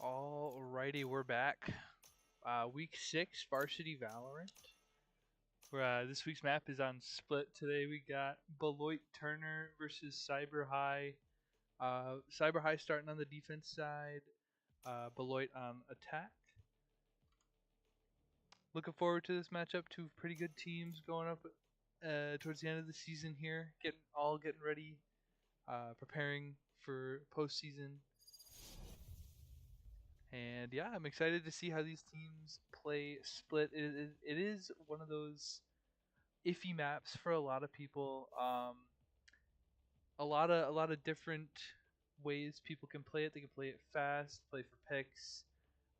Alrighty, we're back. Week 6, Varsity Valorant. This week's map is on split. Today we got Beloit Turner versus Cyber High. Cyber High starting on the defense side, Beloit on attack. Looking forward to this matchup. Two pretty good teams going up towards the end of the season here. Getting ready, preparing for postseason. And yeah, I'm excited to see how these teams play split. It is one of those iffy maps for a lot of people. A lot of different ways people can play it. They can play it fast, play for picks.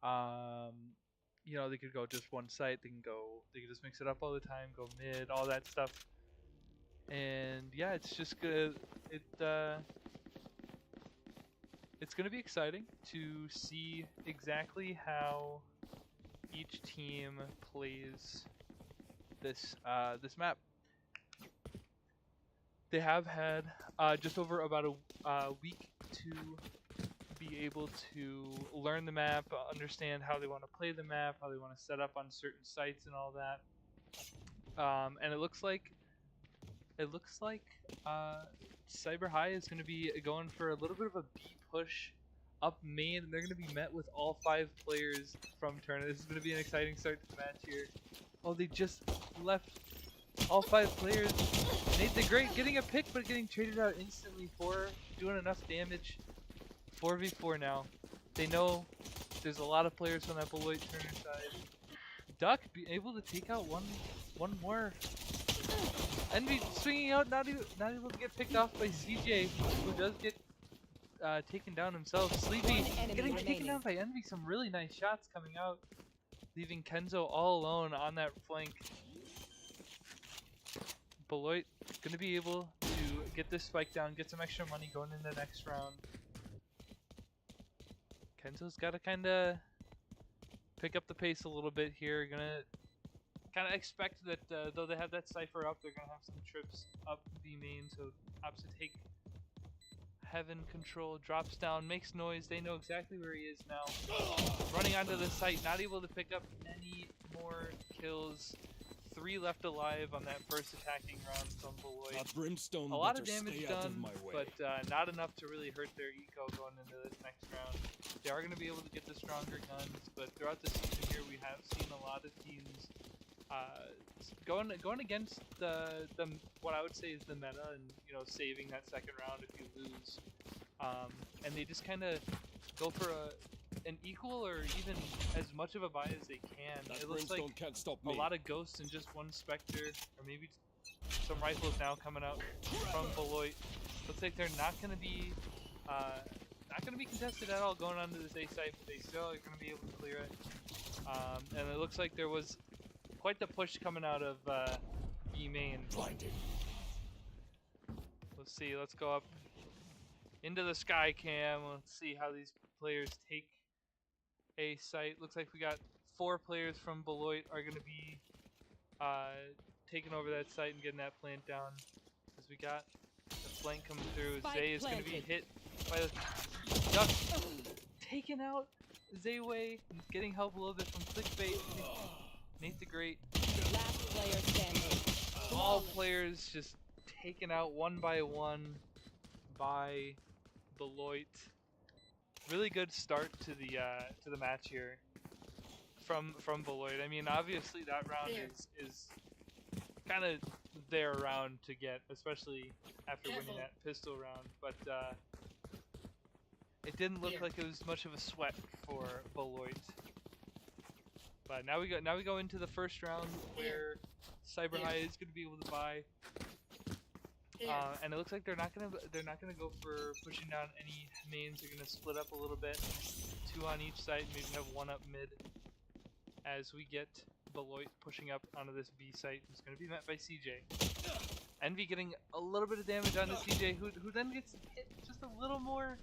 They could go just one site. They can just mix it up all the time. Go mid, all that stuff. And yeah, it's just good. It's going to be exciting to see exactly how each team plays this map. They have had just over about a week to be able to learn the map, understand how they want to play the map, how they want to set up on certain sites, and all that. And it looks like Cyber High is going to be going for a little bit of a B push up main, and they're going to be met with all 5 players from Turner. This is going to be an exciting start to the match here. Oh, they just left all 5 players. Nate the Great getting a pick, but getting traded out instantly for doing enough damage. 4v4 now. They know there's a lot of players from that Beloit Turner side. Duck be able to take out one more. Envy swinging out, not able to get picked off by CJ, who does get taken down himself. Sleepy getting taken down by Envy. Some really nice shots coming out, leaving Kenzo all alone on that flank. Beloit going to be able to get this spike down, get some extra money going in the next round. Kenzo's got to kind of pick up the pace a little bit here. Gonna kind of expect that though they have that Cypher up, they're going to have some trips up B main, so opts to take Heaven control, drops down, makes noise. They know exactly where he is now. Running onto the site, not able to pick up any more kills. 3 left alive on that first attacking round from Beloit. Brimstone, a lot of damage done, but not enough to really hurt their eco going into this next round. They are going to be able to get the stronger guns, but throughout the season here, we have seen a lot of teams going against the what I would say is the meta, and saving that second round if you lose, and they just kind of go for an equal or even as much of a buy as they can. It looks like can't stop a lot of ghosts and just one specter, or maybe some rifles now coming out from Beloit. Looks like they're not going to be contested at all going onto this A site, but they still are going to be able to clear it. And it looks like there was quite the push coming out of B main. Blinded. Let's see. Let's go up into the sky cam. Let's see how these players take a site. Looks like we got 4 players from Beloit are going to be taking over that site and getting that plant down. As we got the flank coming through. Zay is going to be hit by the duck. Taken out. Zayway getting help a little bit from Clickbait. Nate the Great. Last player standing. All players just taken out one by one by Beloit. Really good start to the match here from Beloit. I mean, obviously that round is kind of their round to get, especially after winning that pistol round. But it didn't look like it was much of a sweat for Beloit. But now we go into the first round where Cyber High is going to be able to buy, and it looks like they're not gonna go for pushing down any mains. They're gonna split up a little bit, 2 on each side, maybe have 1 up mid. As we get Beloit pushing up onto this B site, who's going to be met by CJ. Envy getting a little bit of damage onto CJ, who then gets hit just a little more.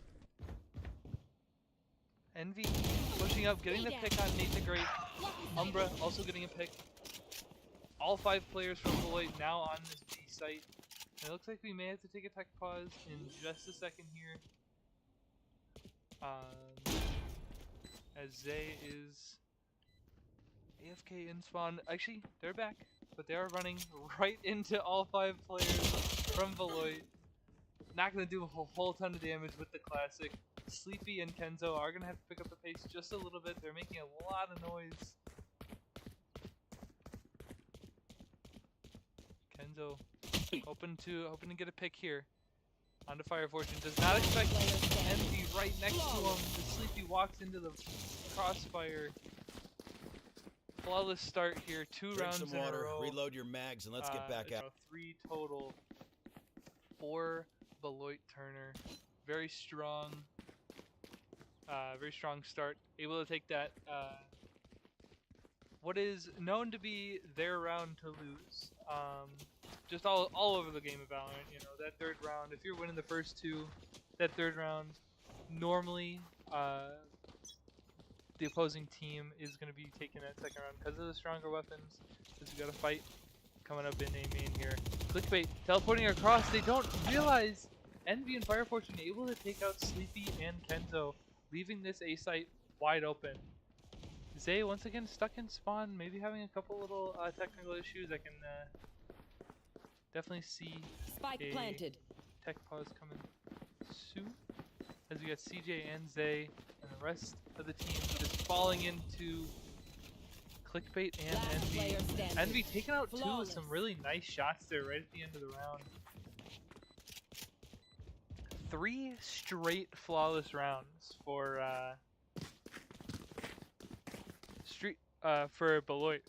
Envy pushing up, getting the pick on Nate the Great. Umbra also getting a pick. All 5 players from Beloit now on this B site. And it looks like we may have to take a tech pause in just a second here. as Zay is AFK in spawn. Actually, they're back, but they are running right into all 5 players from Beloit. Not going to do a whole ton of damage with the classic. Sleepy and Kenzo are going to have to pick up the pace just a little bit. They're making a lot of noise. Kenzo hoping to get a pick here. Onto Fire Fortune. Does not expect Envy right next to him. The Sleepy walks into the crossfire. Flawless start here. 2 Drink rounds some in water, a row. reload your mags, and let's get back out. 3 total for Beloit Turner. Very strong start. Able to take that what is known to be their round to lose. Just all over the game of Valorant, you know, that 3rd round, if you're winning the first 2, that 3rd round, normally the opposing team is going to be taking that 2nd round because of the stronger weapons, because we got a fight coming up in A main here. Clickbait teleporting across, they don't realize Envy and Fire Fortune able to take out Sleepy and Kenzo, leaving this A site wide open. Zay once again stuck in spawn, maybe having a couple little technical issues. I can definitely see Spike planted. tech pause coming soon. As we got CJ and Zay and the rest of the team just falling into Clickbait and Envy. Envy taking out 2 with some really nice shots there right at the end of the round. 3 straight flawless rounds for Beloit.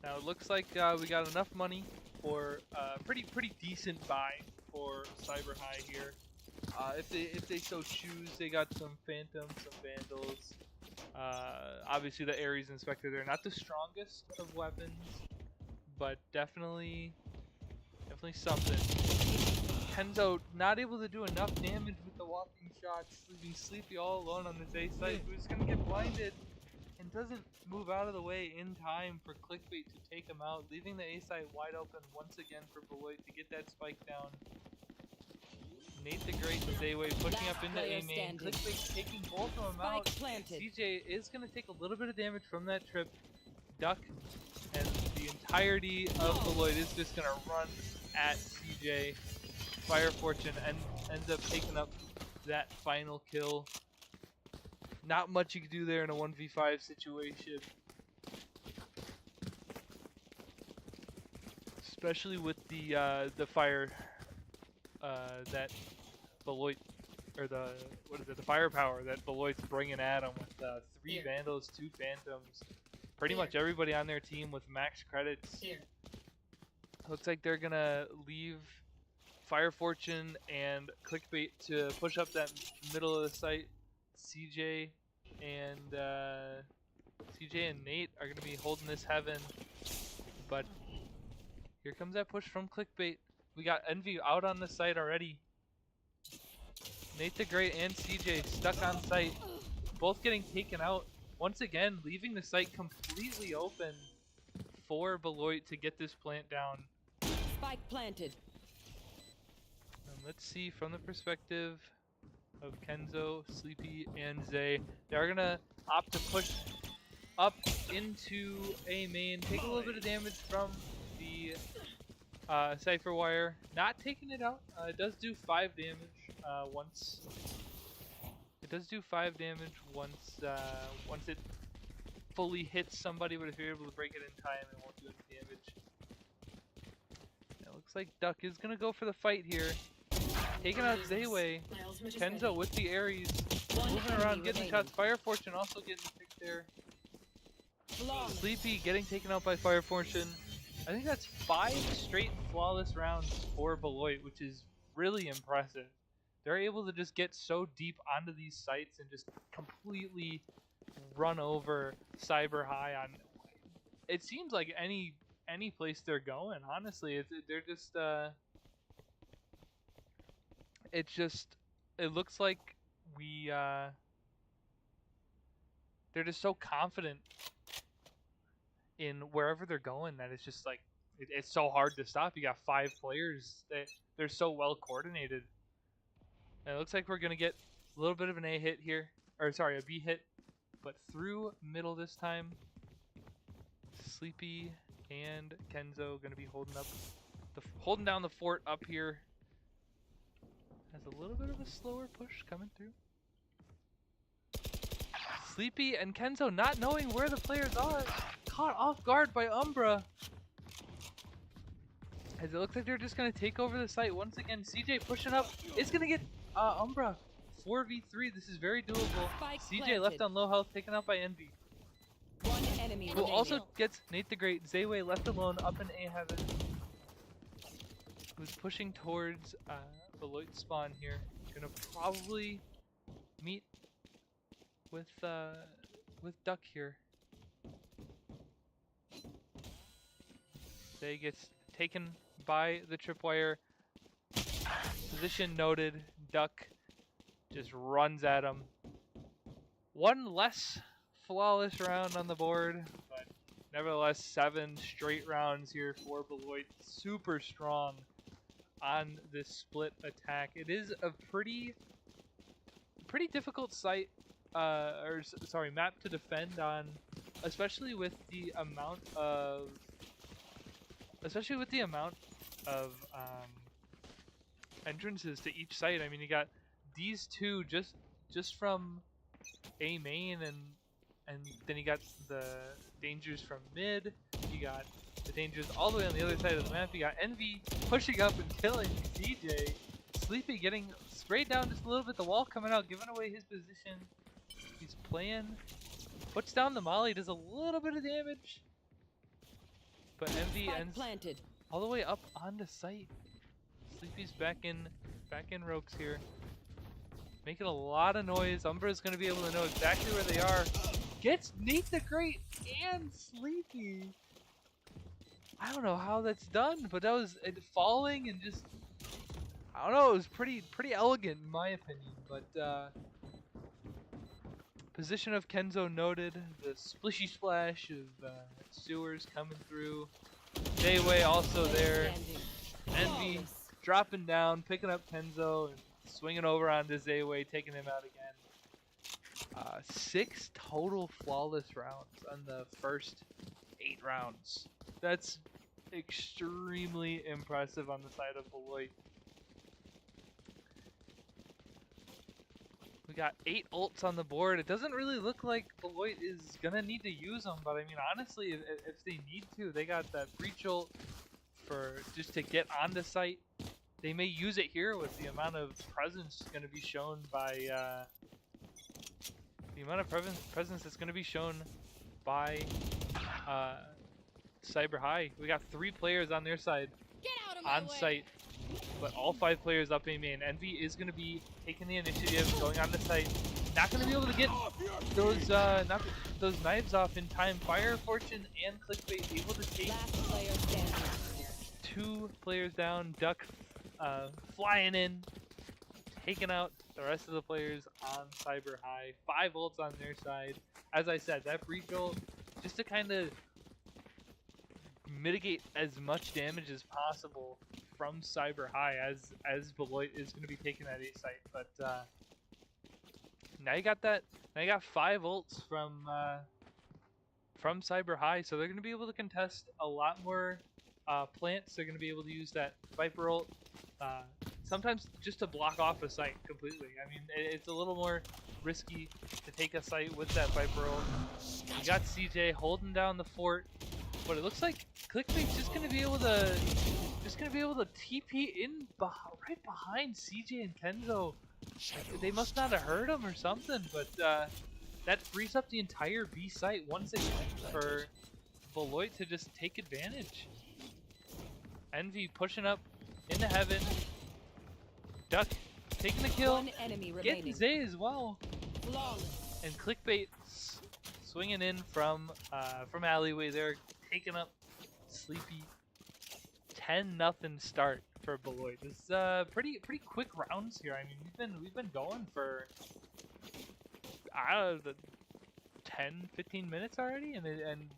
Now it looks like we got enough money for pretty decent buy for Cyber High here. If they so choose, they got some Phantoms, some Vandals. Obviously the Ares Inspector. They're not the strongest of weapons, but definitely something. Kenzo not able to do enough damage with the walking shots, leaving Sleepy all alone on this A site, who's gonna get blinded and doesn't move out of the way in time for Clickbait to take him out, leaving the A site wide open once again for Beloit to get that spike down. Nate the Great and Dayway pushing up into A main. Clickbait taking both of them out. CJ is going to take a little bit of damage from that trip. Duck and the entirety of Beloit is just going to run at CJ. Fire Fortune ends up taking up that final kill. Not much you can do there in a 1v5 situation. Especially with the fire that Beloit, or the firepower that Beloit's bringing at him with 3 Vandals, 2 Phantoms. Pretty much everybody on their team with max credits. Looks like they're gonna leave Fire Fortune and Clickbait to push up that middle of the site. CJ and Nate are gonna be holding this heaven, but here comes that push from Clickbait. We got Envy out on the site already. Nate the Great and CJ stuck on site, both getting taken out. Once again, leaving the site completely open for Beloit to get this plant down. Spike planted. And let's see from the perspective of Kenzo, Sleepy, and Zay. They're gonna opt to push up into A main, take a little bit of damage from the Cypher Wire. Not taking it out. It does do 5 damage once. It does do 5 damage once it fully hits somebody, but if you're able to break it in time, it won't do any damage. It looks like Duck is gonna go for the fight here. Taking out Zayway. Kenzo with the Ares. Moving around, getting shots. Fire Fortune also getting the pick there. Sleepy getting taken out by Fire Fortune. I think that's 5 straight flawless rounds for Beloit, which is really impressive. They're able to just get so deep onto these sites and just completely run over Cyber High on. It seems like any place they're going. Honestly, they're just. It's just. It looks like they're just so confident in wherever they're going that it's just like it's so hard to stop. You got 5 players. They're so well coordinated. And it looks like we're gonna get a little bit of an A hit here, or sorry, a B hit, but through middle this time. Sleepy and Kenzo gonna be holding down the fort up here. Has a little bit of a slower push coming through. Sleepy and Kenzo not knowing where the players are, caught off guard by Umbra. As it looks like they're just gonna take over the site once again. CJ pushing up, it's gonna get Umbra. 4v3, this is very doable. Spike CJ planted. left on low health, taken out by Envy. One enemy Who remaining. also gets Nate the Great. Zayway left alone up in A heaven. Who's pushing towards Beloit spawn here. Gonna probably meet with Duck here. Zay gets taken by the tripwire. Position noted. Duck just runs at him. One less flawless round on the board, but nevertheless 7 straight rounds here for Beloit. Super strong on this split attack. It is a pretty difficult site, map to defend on, especially with the amount of entrances to each site. I mean, you got these two just from A main, and then you got the dangers from mid. You got the dangers all the way on the other side of the map. You got Envy pushing up and killing DJ. Sleepy getting sprayed down just a little bit. The wall coming out, giving away his position. He's playing. Puts down the molly, does a little bit of damage. But Envy Spike ends planted. all the way up onto site. Sleepy's back in ropes here. Making a lot of noise. Umbra's gonna be able to know exactly where they are. Gets Nate the Great and Sleepy. I don't know how that's done, but that was it falling and just, I don't know, it was pretty elegant in my opinion. But position of Kenzo noted. The splishy splash of sewers coming through. Dayway also there. Envy Flawless. dropping down, picking up Kenzo, and swinging over onto Zayway, taking him out again. 6 total flawless rounds on the first 8 rounds. That's extremely impressive on the side of Beloit. We got 8 ults on the board. It doesn't really look like Beloit is gonna need to use them, but I mean, honestly, if they need to, they got that breach ult for just to get onto site. They may use it here with the amount of presence going to be shown by presence that's going to be shown by Cyber High. We got 3 players on their side Get out of my on way. site, but all 5 players up A main. Envy is going to be taking the initiative, going on the site. Not going to be able to get those knives off in time. Fire Fortune and Clickbait able to take Last player standing. 2 players down. Duck flying in, taking out the rest of the players on Cyber High. 5 ults on their side. As I said, that breach ult just to kind of mitigate as much damage as possible from Cyber High as Beloit is going to be taking that A site. But now you got that. Now you got 5 ults from Cyber High, so they're going to be able to contest a lot more plants. They're going to be able to use that Viper ult. Sometimes just to block off a site completely. I mean, it's a little more risky to take a site with that Viper ult. You got CJ holding down the fort, but it looks like Clickbait's just gonna be able to TP in right behind CJ and Kenzo. They must not have heard him or something, but that frees up the entire B site once again for Beloit to just take advantage. Envy pushing up into heaven. Duck taking the kill, One enemy getting remaining. Zay as well, Flawless. and Clickbait swinging in from alleyway there, taking up Sleepy. 10-0 start for Beloit. This is pretty quick rounds here. I mean, we've been going for 10, 15 minutes already, and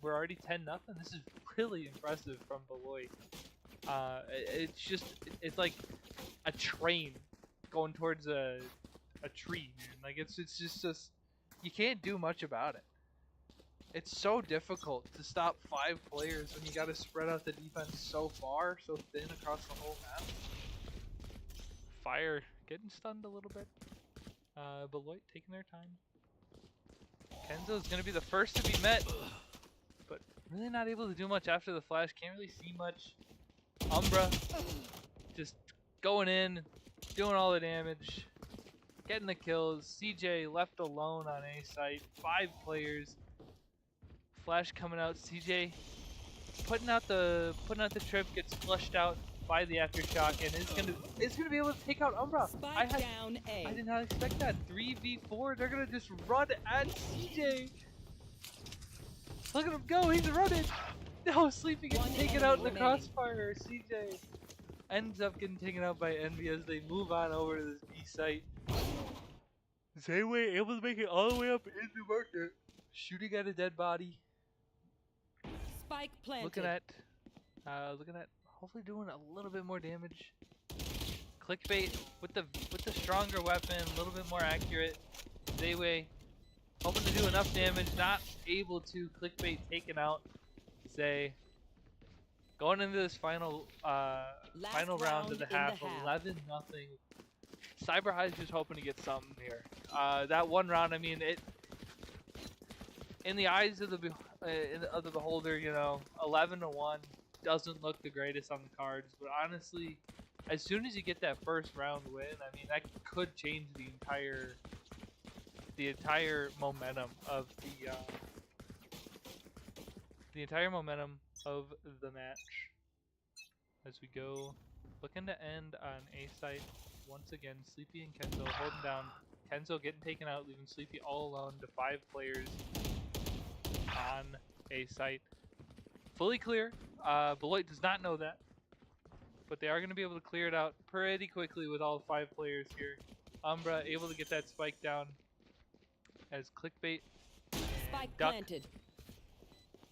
we're already 10-0. This is really impressive from Beloit. It's like a train going towards a tree, man. Like it's just you can't do much about it. It's so difficult to stop 5 players when you got to spread out the defense so far, so thin across the whole map. Fire getting stunned a little bit. Beloit taking their time. Kenzo's gonna be the first to be met, but really not able to do much after the flash. Can't really see much. Umbra just going in, doing all the damage, getting the kills. CJ left alone on A site. 5 players. Flash coming out. CJ putting out the trip, gets flushed out by the aftershock, and is gonna be able to take out Umbra. Spike down A. I did not expect that. 3v4. They're gonna just run at CJ. Look at him go. He's running. No, Sleepy gets taken out in the crossfire. CJ ends up getting taken out by Envy as they move on over to this B site. Zayway able to make it all the way up into market. Shooting at a dead body. Spike planted. Looking at hopefully doing a little bit more damage. Clickbait with the stronger weapon, a little bit more accurate. Zayway hoping to do enough damage, not able to. Clickbait taken out. Zay going into this final round of the half, 11-0. Cyber High is just hoping to get something here. That one round, I mean, it in the eyes of the beholder, you know, 11-1 doesn't look the greatest on the cards, but honestly, as soon as you get that first round win, I mean, that could change the entire momentum of the match. As we go, looking to end on A site once again. Sleepy and Kenzo holding down. Kenzo getting taken out, leaving Sleepy all alone to 5 players on A site. Fully clear. Beloit does not know that, but they are going to be able to clear it out pretty quickly with all 5 players here. Umbra able to get that spike down as Clickbait and Spike Duck planted.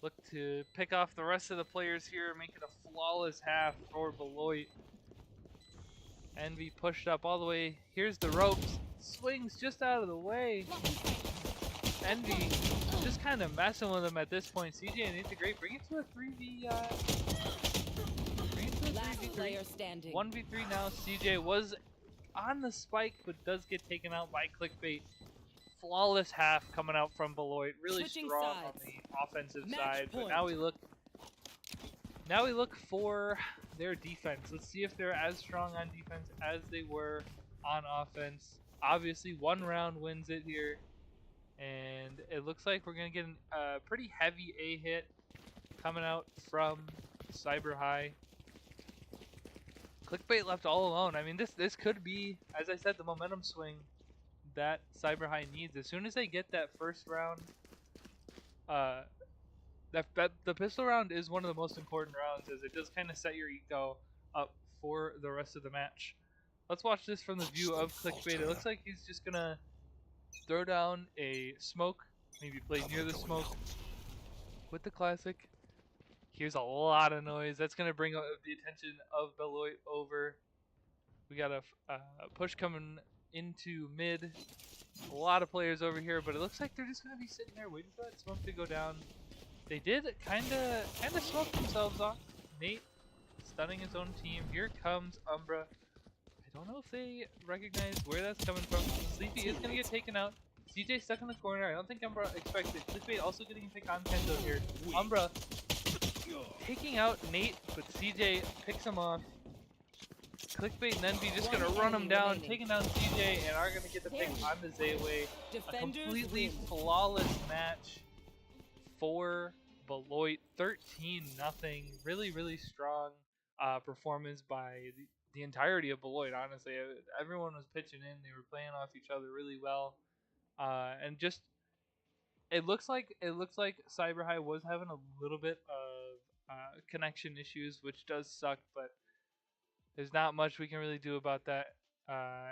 look to pick off the rest of the players here, make it a flawless half for Beloit. Envy pushed up all the way. Here's the ropes. Swings just out of the way. Envy just kind of messing with him at this point. CJ and Integrate bring it to a 3v. Bring it to a Last 3v3. player standing. 1v3 now. CJ was on the spike, but does get taken out by Clickbait. Flawless half coming out from Beloit. Really Switching strong on sides. the offensive Match side. But point. now we look for their defense. Let's see if they're as strong on defense as they were on offense. Obviously, 1 round wins it here. And it looks like we're going to get a pretty heavy A hit coming out from Cyber High. Clickbait left all alone. I mean, this could be, as I said, the momentum swing that Cyber High needs. As soon as they get that first round, the pistol round is one of the most important rounds, as it does kind of set your eco up for the rest of the match. Let's watch this from the view of Clickbait. It looks like he's just gonna throw down a smoke, maybe play near the smoke with the classic. Here's a lot of noise. That's gonna bring the attention of Beloit over. We got a push coming into mid. A lot of players over here, but it looks like they're just gonna be sitting there waiting for that smoke to go down. They did kinda smoke themselves off. Nate stunning his own team. Here comes Umbra. I don't know if they recognize where that's coming from. Sleepy is gonna get taken out. CJ stuck in the corner. I don't think Umbra expected. Clickbait also getting picked on Kenzo here. Umbra taking out Nate, but CJ picks him off. Clickbait and Envy just gonna run him down, taking down CJ, and are gonna get the pick on the Zayway. A completely flawless match for Beloit. 13-0. Really, really strong performance by the entirety of Beloit, honestly. Everyone was pitching in. They were playing off each other really well. And just it looks like Cyber High was having a little bit of connection issues, which does suck, but there's not much we can really do about that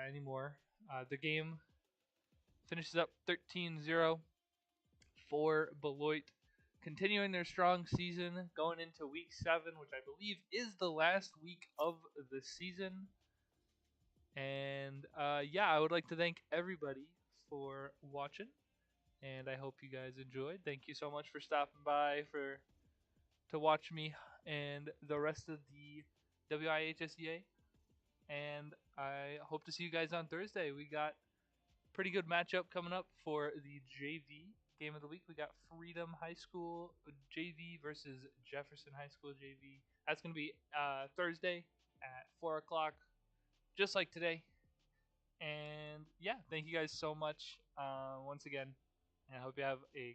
anymore. The game finishes up 13-0 for Beloit, continuing their strong season, going into week 7, which I believe is the last week of the season. And yeah, I would like to thank everybody for watching, and I hope you guys enjoyed. Thank you so much for stopping by to watch me and the rest of the WIHSEA. And I hope to see you guys on Thursday. We got pretty good matchup coming up for the JV game of the week. We got Freedom High School JV versus Jefferson High School JV. That's going to be Thursday at 4 o'clock, just like today. And yeah, thank you guys so much once again. And I hope you have a